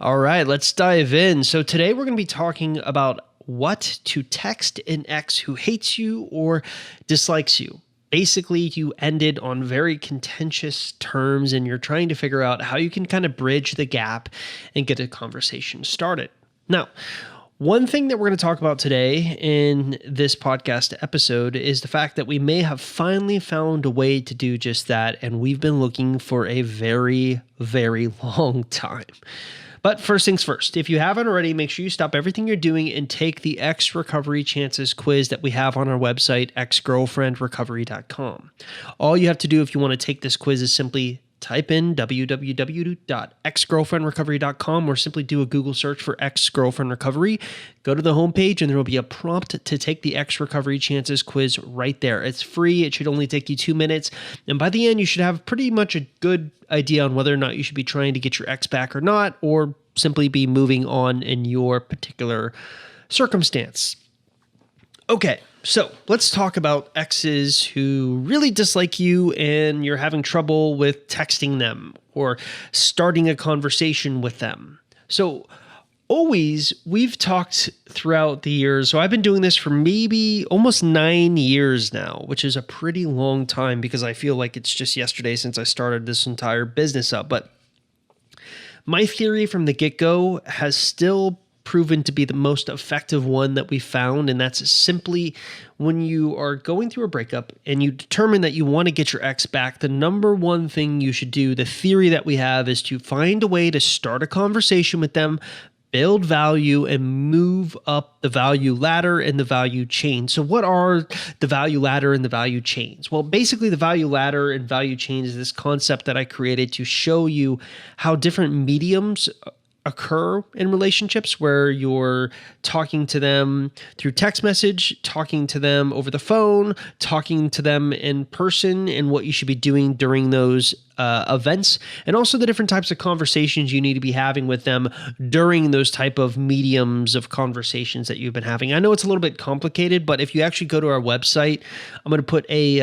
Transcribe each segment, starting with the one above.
All right, let's dive in. So today we're going to be talking about what to text an ex who hates you or dislikes you. Basically, you ended on very contentious terms and you're trying to figure out how you can kind of bridge the gap and get a conversation started. Now, one thing that we're going to talk about today in this podcast episode is the fact that we may have finally found a way to do just that, and we've been looking for a very, very long time. But first things first, if you haven't already, make sure you stop everything you're doing and take the Ex Recovery Chances quiz that we have on our website, exgirlfriendrecovery.com. All you have to do if you want to take this quiz is simply type in www.exgirlfriendrecovery.com or simply do a Google search for Ex-Girlfriend Recovery. Go to the homepage and there will be a prompt to take the Ex Recovery Chances quiz right there. It's free. It should only take you 2 minutes. And by the end, you should have pretty much a good idea on whether or not you should be trying to get your ex back or not, or simply be moving on in your particular circumstance. Okay, so let's talk about exes who really dislike you and you're having trouble with texting them or starting a conversation with them. So we've talked throughout the years. So I've been doing this for maybe almost 9 years now, which is a pretty long time because I feel like it's just yesterday since I started this entire business up. But my theory from the get-go has still proven to be the most effective one that we found, and that's simply when you are going through a breakup and you determine that you want to get your ex back, the number one thing you should do, the theory that we have, is to find a way to start a conversation with them, build value, and move up the value ladder and the value chain. So what are the value ladder and the value chains? Well, basically the value ladder and value chain is this concept that I created to show you how different mediums occur in relationships, where you're talking to them through text message, talking to them over the phone, talking to them in person, and what you should be doing during those events, and also the different types of conversations you need to be having with them during those type of mediums of conversations that you've been having. I know it's a little bit complicated, but if you actually go to our website, I'm going to put a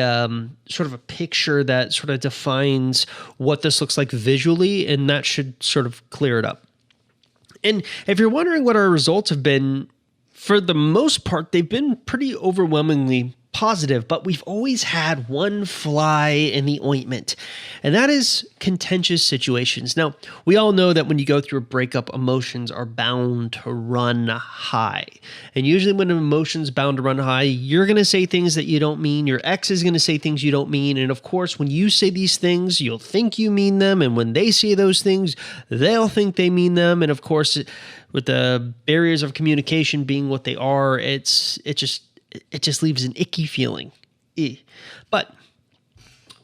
sort of a picture that sort of defines what this looks like visually, and that should sort of clear it up. And if you're wondering what our results have been, for the most part, they've been pretty overwhelmingly positive, but we've always had one fly in the ointment, and that is contentious situations. Now, we all know that when you go through a breakup, emotions are bound to run high. And usually when an emotion's bound to run high, you're going to say things that you don't mean. Your ex is going to say things you don't mean. And of course, when you say these things, you'll think you mean them. And when they say those things, they'll think they mean them. And of course, with the barriers of communication being what they are, it just leaves an icky feeling. But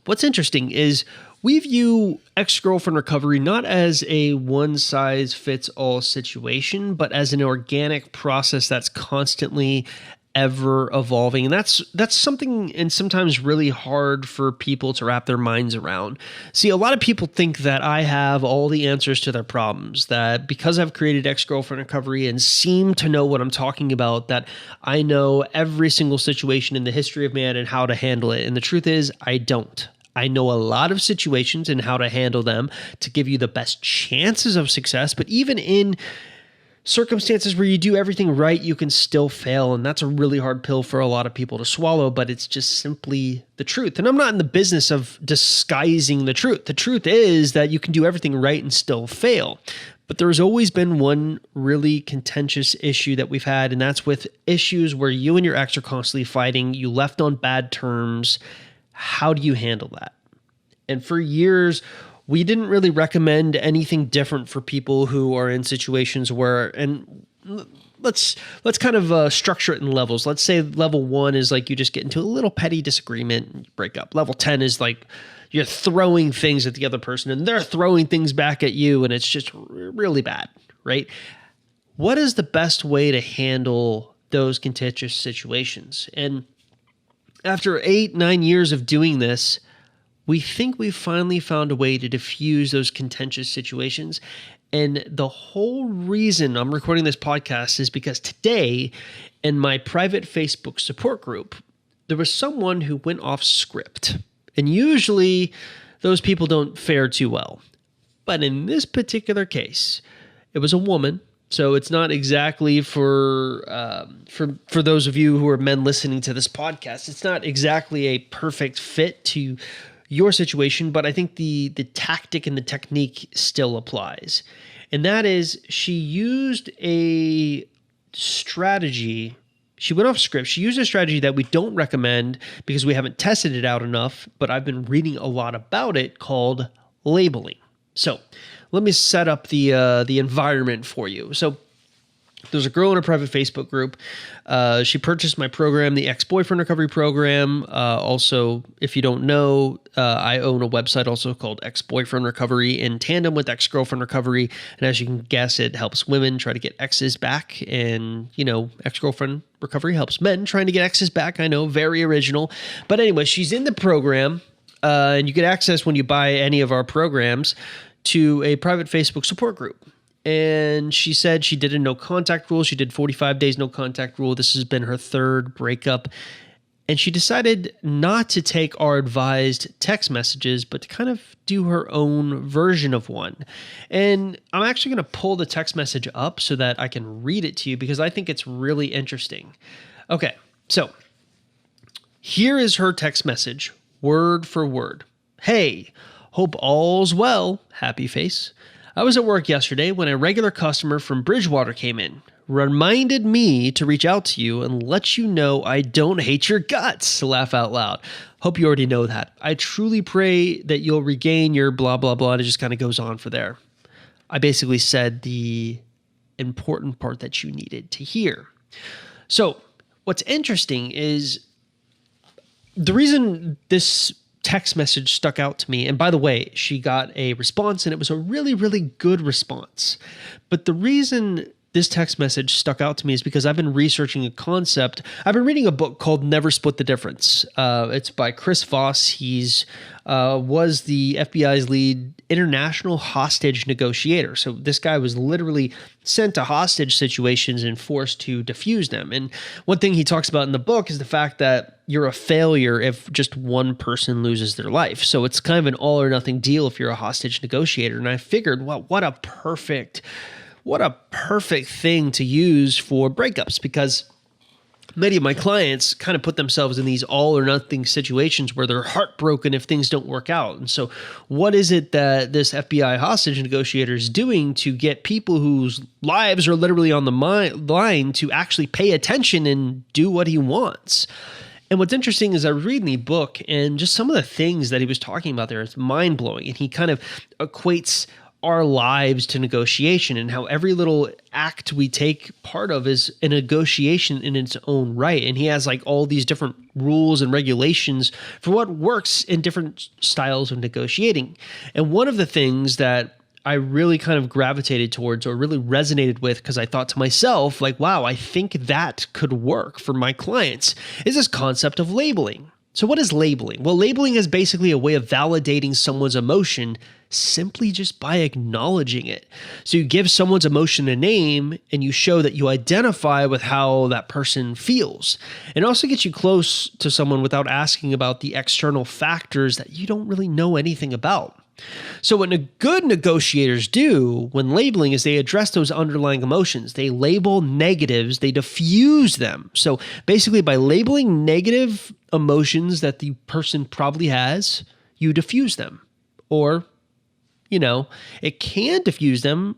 what's interesting is we view ex-girlfriend recovery not as a one-size-fits-all situation, but as an organic process that's constantly ever evolving. And that's something, and sometimes really hard for people to wrap their minds around. See, a lot of people think that I have all the answers to their problems, that because I've created ex-girlfriend recovery and seem to know what I'm talking about, that I know every single situation in the history of man and how to handle it. And the truth is, I don't. I know a lot of situations and how to handle them to give you the best chances of success, but even in circumstances where you do everything right, you can still fail. And that's a really hard pill for a lot of people to swallow, but it's just simply the truth. And I'm not in the business of disguising the truth. The truth is that you can do everything right and still fail. But there's always been one really contentious issue that we've had, and that's with issues where you and your ex are constantly fighting, you left on bad terms. How do you handle that? And for years, we didn't really recommend anything different for people who are in situations where, and let's kind of structure it in levels. Let's say level 1 is like you just get into a little petty disagreement and you break up. Level 10 is like you're throwing things at the other person and they're throwing things back at you, and it's just really bad, right? What is the best way to handle those contentious situations? And after 8-9 years of doing this, we think we've finally found a way to diffuse those contentious situations. And the whole reason I'm recording this podcast is because today in my private Facebook support group, there was someone who went off script. And usually those people don't fare too well. But in this particular case, It was a woman. So it's not exactly for those of you who are men listening to this podcast. It's not exactly a perfect fit to your situation, but I think the tactic and the technique still applies. And that is, she used a strategy. She went off script. She used a strategy that we don't recommend because we haven't tested it out enough, but I've been reading a lot about it, called labeling. So let me set up the environment for you. So there's a girl in a private Facebook group. She purchased my program, the Ex-Boyfriend Recovery Program. Also, if you don't know, I own a website also called Ex-Boyfriend Recovery in tandem with Ex-Girlfriend Recovery. And as you can guess, it helps women try to get exes back. And, Ex-Girlfriend Recovery helps men trying to get exes back. I know, very original. But anyway, she's in the program. And you get access when you buy any of our programs to a private Facebook support group. And she said she did a no contact rule. She did 45 days no contact rule. This has been her third breakup. And she decided not to take our advised text messages, but to kind of do her own version of one. And I'm actually going to pull the text message up so that I can read it to you because I think it's really interesting. Okay, so here is her text message, word for word. Hey, hope all's well, happy face. I was at work yesterday when a regular customer from Bridgewater came in, reminded me to reach out to you and let you know I don't hate your guts. Laugh out loud. Hope you already know that. I truly pray that you'll regain your blah, blah, blah. And it just kind of goes on for there. I basically said the important part that you needed to hear. So what's interesting is the reason this text message stuck out to me, and by the way, she got a response and it was a really, really good response. But the reason this text message stuck out to me is because I've been researching a concept. I've been reading a book called Never Split the Difference. It's by Chris Voss. He's was the FBI's lead international hostage negotiator. So this guy was literally sent to hostage situations and forced to defuse them. And one thing he talks about in the book is the fact that you're a failure if just one person loses their life. So it's kind of an all or nothing deal if you're a hostage negotiator. And I figured, well, what a perfect thing to use for breakups, because many of my clients kind of put themselves in these all or nothing situations where they're heartbroken if things don't work out. And so what is it that this FBI hostage negotiator is doing to get people whose lives are literally on the line to actually pay attention and do what he wants? And what's interesting is I was reading the book, and just some of the things that he was talking about there is mind-blowing. And he kind of equates our lives to negotiation, and how every little act we take part of is a negotiation in its own right. And he has like all these different rules and regulations for what works in different styles of negotiating. And one of the things that I really kind of gravitated towards or really resonated with, because I thought to myself, like, wow, I think that could work for my clients, is this concept of labeling. So what is labeling? Well, labeling is basically a way of validating someone's emotion simply just by acknowledging it. So you give someone's emotion a name and you show that you identify with how that person feels. It also gets you close to someone without asking about the external factors that you don't really know anything about. So what good negotiators do when labeling is they address those underlying emotions. They label negatives, they diffuse them. So basically by labeling negative emotions that the person probably has, you diffuse them. Or, it can diffuse them.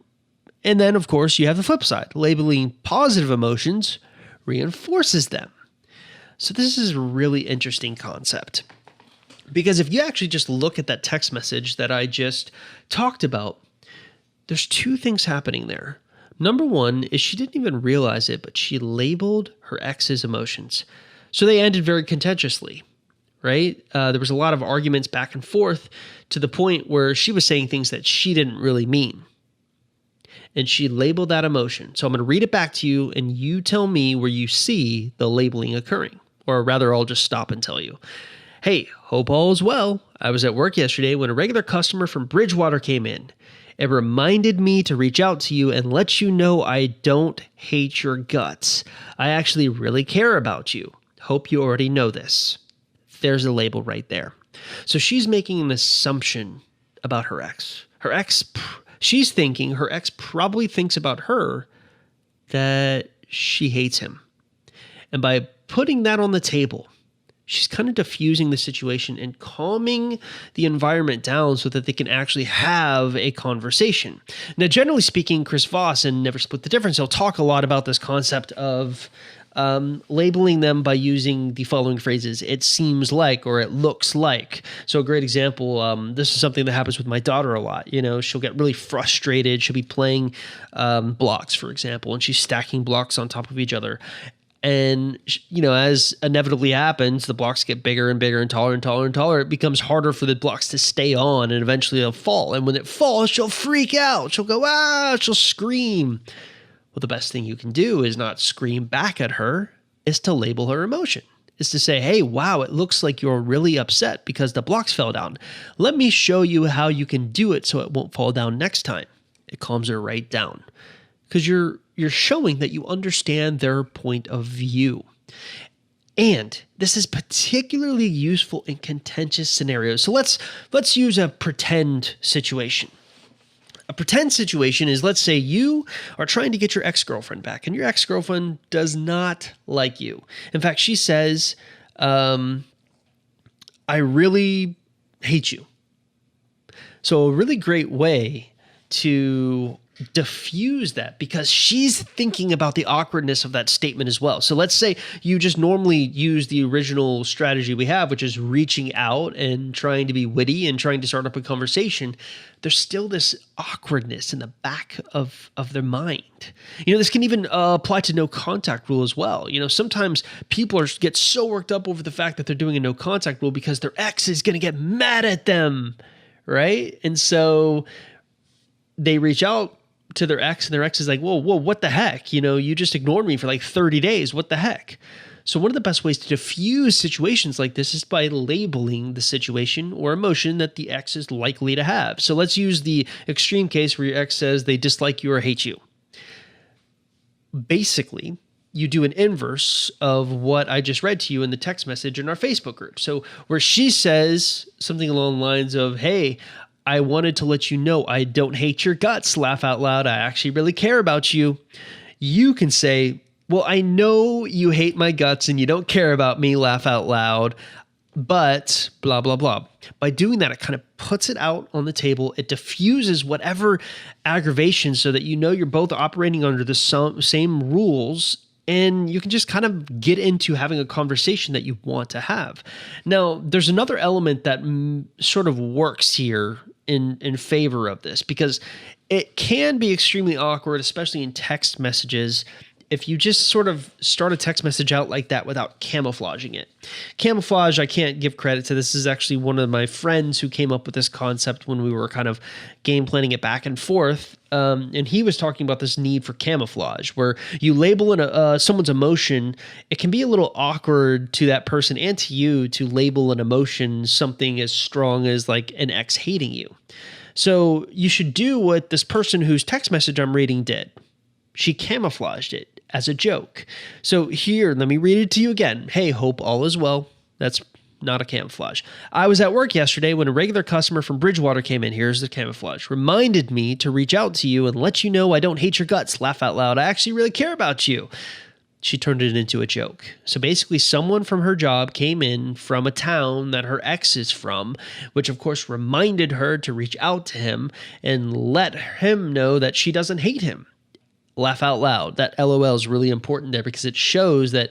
And then, of course, you have the flip side. Labeling positive emotions reinforces them. So this is a really interesting concept. Because if you actually just look at that text message that I just talked about, there's two things happening there. Number one is she didn't even realize it, but she labeled her ex's emotions. So they ended very contentiously, right? There was a lot of arguments back and forth to the point where she was saying things that she didn't really mean. And she labeled that emotion. So I'm going to read it back to you, and you tell me where you see the labeling occurring. Or rather, I'll just stop and tell you. Hey, hope all is well. I was at work yesterday when a regular customer from Bridgewater came in. It reminded me to reach out to you and let you know I don't hate your guts. I actually really care about you. Hope you already know this. There's a label right there. So she's making an assumption about her ex. Her ex She's thinking her ex probably thinks about her that she hates him. And by putting that on the table, she's kind of diffusing the situation and calming the environment down so that they can actually have a conversation. Now, generally speaking, Chris Voss in Never Split the Difference, he'll talk a lot about this concept of labeling them by using the following phrases: it seems like, or it looks like. So a great example, this is something that happens with my daughter a lot. You know, she'll get really frustrated. She'll be playing blocks, for example, and she's stacking blocks on top of each other. And, you know, as inevitably happens, the blocks get bigger and bigger and taller and taller and taller. It becomes harder for the blocks to stay on, and eventually they'll fall. And when it falls, she'll freak out. She'll go, ah, she'll scream. Well, the best thing you can do is not scream back at her, is to label her emotion. Is to say, hey, wow, it looks like you're really upset because the blocks fell down. Let me show you how you can do it so it won't fall down next time. It calms her right down. Because you're showing that you understand their point of view. And this is particularly useful in contentious scenarios. So let's use a pretend situation. A pretend situation is, let's say you are trying to get your ex-girlfriend back, and your ex-girlfriend does not like you. In fact, she says, I really hate you. So a really great way to diffuse that, because she's thinking about the awkwardness of that statement as well. So let's say you just normally use the original strategy we have, which is reaching out and trying to be witty and trying to start up a conversation. There's still this awkwardness in the back of their mind. You know, this can even apply to no contact rule as well. You know, sometimes people get so worked up over the fact that they're doing a no contact rule because their ex is going to get mad at them, right? And so they reach out to their ex, and their ex is like, whoa, what the heck? You know, you just ignored me for like 30 days. What the heck? So one of the best ways to diffuse situations like this is by labeling the situation or emotion that the ex is likely to have. So let's use the extreme case where your ex says they dislike you or hate you. Basically, you do an inverse of what I just read to you in the text message in our Facebook group. So where she says something along the lines of, hey, I wanted to let you know I don't hate your guts, laugh out loud, I actually really care about you. You can say, well, I know you hate my guts and you don't care about me, laugh out loud, but blah, blah, blah. By doing that, it kind of puts it out on the table. It diffuses whatever aggravation so that you know you're both operating under the same rules, and you can just kind of get into having a conversation that you want to have. Now, there's another element that sort of works here in favor of this, because it can be extremely awkward, especially in text messages, if you just sort of start a text message out like that without camouflaging it. Camouflage, I can't give credit to. This is actually one of my friends who came up with this concept when we were kind of game planning it back and forth. And he was talking about this need for camouflage, where you label someone's emotion. It can be a little awkward to that person and to you to label an emotion something as strong as like an ex hating you. So you should do what this person whose text message I'm reading did. She camouflaged it as a joke. So here, let me read it to you again. Hey, hope all is well. That's not a camouflage. I was at work yesterday when a regular customer from Bridgewater came in. Here's the camouflage. Reminded me to reach out to you and let you know I don't hate your guts. Laugh out loud. I actually really care about you. She turned it into a joke. So basically, someone from her job came in from a town that her ex is from, which of course reminded her to reach out to him and let him know that she doesn't hate him. Laugh out loud. That LOL is really important there because it shows that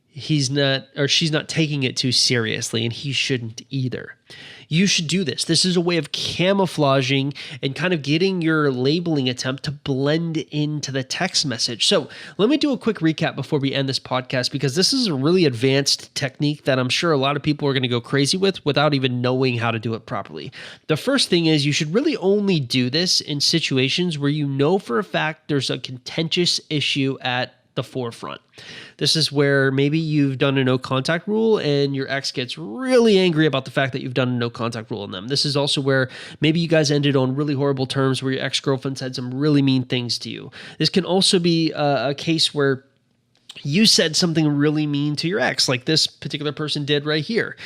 he's not, or she's not taking it too seriously, and he shouldn't either. You should do this. This is a way of camouflaging and kind of getting your labeling attempt to blend into the text message. So let me do a quick recap before we end this podcast, because this is a really advanced technique that I'm sure a lot of people are going to go crazy with without even knowing how to do it properly. The first thing is you should really only do this in situations where you know for a fact there's a contentious issue at the forefront. This is where maybe you've done a no contact rule and your ex gets really angry about the fact that you've done a no contact rule on them. This is also where maybe you guys ended on really horrible terms, where your ex-girlfriend said some really mean things to you. This can also be a case where you said something really mean to your ex, like this particular person did right here.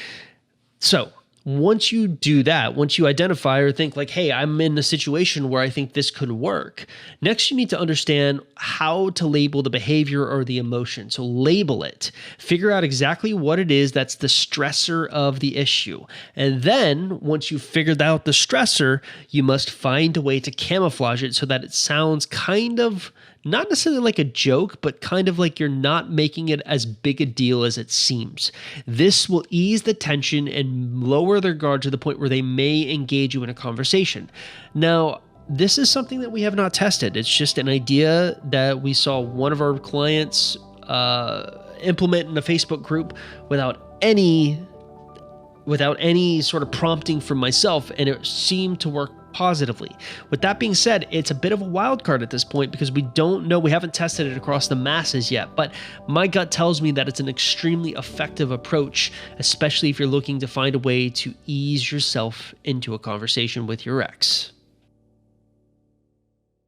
So Once you do that, once you identify or think like, hey, I'm in a situation where I think this could work, next you need to understand how to label the behavior or the emotion. So label it, figure out exactly what it is that's the stressor of the issue. And then once you've figured out the stressor, you must find a way to camouflage it so that it sounds kind of not necessarily like a joke, but kind of like you're not making it as big a deal as it seems. This will ease the tension and lower their guard to the point where they may engage you in a conversation. Now, this is something that we have not tested. It's just an idea that we saw one of our clients implement in a Facebook group without any sort of prompting from myself, and it seemed to work positively. With that being said, it's a bit of a wild card at this point because we don't know, we haven't tested it across the masses yet, but my gut tells me that it's an extremely effective approach, especially if you're looking to find a way to ease yourself into a conversation with your ex.